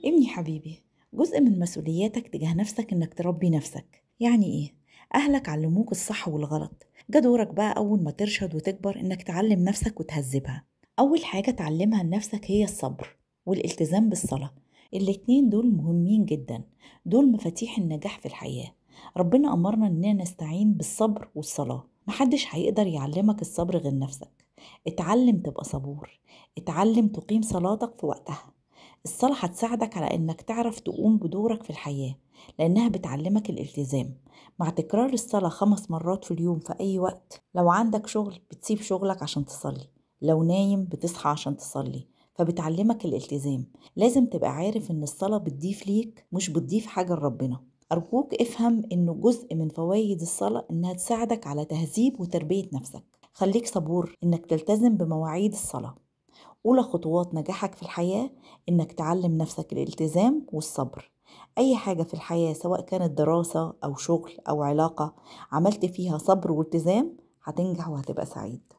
ابني حبيبي، جزء من مسؤولياتك تجاه نفسك إنك تربي نفسك. يعني إيه؟ أهلك علموك الصح والغلط، جا دورك بقى أول ما ترشد وتكبر إنك تعلم نفسك وتهذبها. أول حاجة تعلمها لنفسك هي الصبر والالتزام بالصلاة. الاتنين دول مهمين جدا، دول مفاتيح النجاح في الحياة. ربنا أمرنا إننا نستعين بالصبر والصلاة. محدش هيقدر يعلمك الصبر غير نفسك. اتعلم تبقى صبور، اتعلم تقيم صلاتك في وقتها. الصلاة هتساعدك على إنك تعرف تقوم بدورك في الحياة، لأنها بتعلمك الالتزام. مع تكرار الصلاة 5 مرات في اليوم في أي وقت. لو عندك شغل بتسيب شغلك عشان تصلي، لو نايم بتصحى عشان تصلي، فبتعلمك الالتزام. لازم تبقى عارف إن الصلاة بتضيف ليك مش بتضيف حاجة لربنا. أرجوك افهم إنه جزء من فوائد الصلاة إنها تساعدك على تهذيب وتربية نفسك. خليك صبور إنك تلتزم بمواعيد الصلاة. أولى خطوات نجاحك في الحياة إنك تعلم نفسك الالتزام والصبر. أي حاجة في الحياة سواء كانت دراسة أو شغل أو علاقة عملت فيها صبر والتزام هتنجح وهتبقى سعيد.